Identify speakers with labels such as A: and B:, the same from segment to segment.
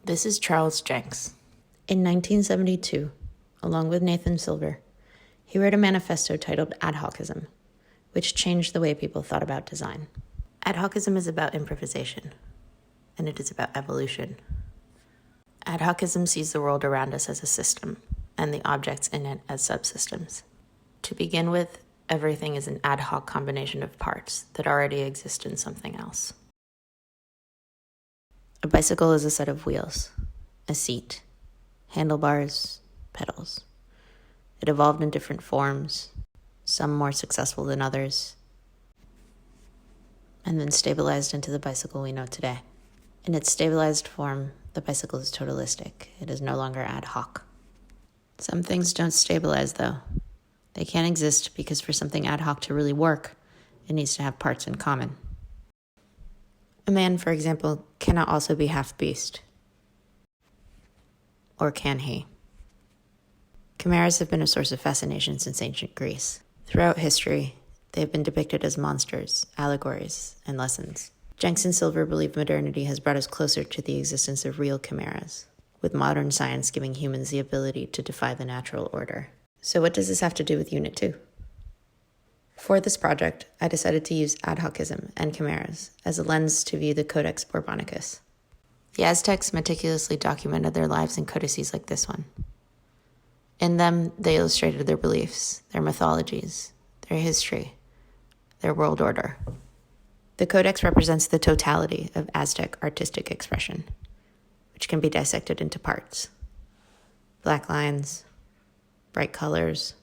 A: This is Charles Jenks.
B: In 1972, along with Nathan Silver, he wrote a manifesto titled Ad Hocism, which changed the way people thought about design. Ad Hocism is about improvisation, and it is about evolution. Ad Hocism sees the world around us as a system, and the objects in it as subsystems. To begin with, everything is an ad hoc combination of parts that already exist in something else. A bicycle is a set of wheels, a seat, handlebars, pedals. It evolved in different forms, some more successful than others, and then stabilized into the bicycle we know today. In its stabilized form, the bicycle is totalistic. It is no longer ad hoc. Some things don't stabilize, though. They can't exist because for something ad hoc to really work, it needs to have parts in common. A man, for example, cannot also be half beast. Or can he? Chimeras have been a source of fascination since ancient Greece. Throughout history, they have been depicted as monsters, allegories, and lessons. Jenks and Silver believe modernity has brought us closer to the existence of real chimeras, with modern science giving humans the ability to defy the natural order. So what does this have to do with Unit 2? For this project, I decided to use ad hocism and chimeras as a lens to view the Codex Borbonicus. The Aztecs meticulously documented their lives in codices like this one. In them, they illustrated their beliefs, their mythologies, their history, their world order. The Codex represents the totality of Aztec artistic expression, which can be dissected into parts. Black lines, bright colors,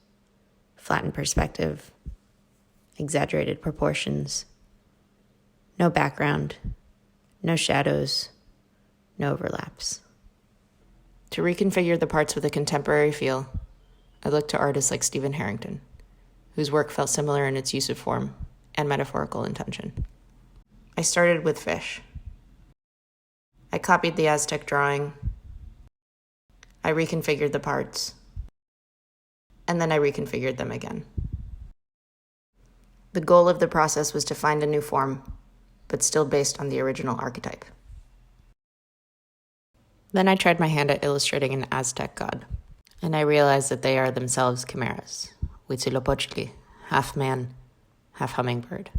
B: flattened perspective, exaggerated proportions, no background, no shadows, no overlaps. To reconfigure the parts with a contemporary feel, I looked to artists like Stephen Harrington, whose work felt similar in its use of form and metaphorical intention. I started with fish. I copied the Aztec drawing. I reconfigured the parts. And then I reconfigured them again. The goal of the process was to find a new form, but still based on the original archetype. Then I tried my hand at illustrating an Aztec god, and I realized that they are themselves chimeras, Huitzilopochtli, half man, half hummingbird.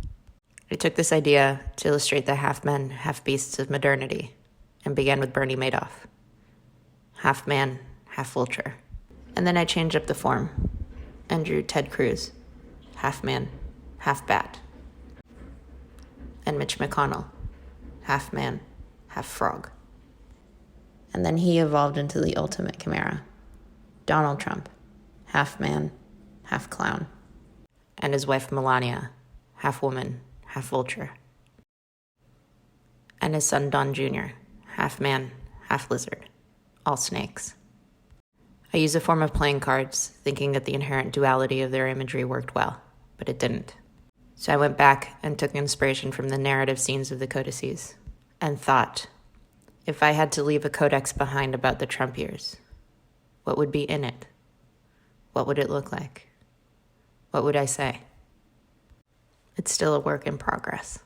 B: I took this idea to illustrate the half men, half beasts of modernity, and began with Bernie Madoff, half man, half vulture. And then I changed up the form and drew Ted Cruz, half man, half bat, and Mitch McConnell, half man, half frog. And then he evolved into the ultimate chimera, Donald Trump, half man, half clown, and his wife Melania, half woman, half vulture, and his son Don Jr., half man, half lizard, all snakes. I used a form of playing cards, thinking that the inherent duality of their imagery worked well, but it didn't. So I went back and took inspiration from the narrative scenes of the codices, and thought, if I had to leave a codex behind about the Trump years, what would be in it? What would it look like? What would I say? It's still a work in progress.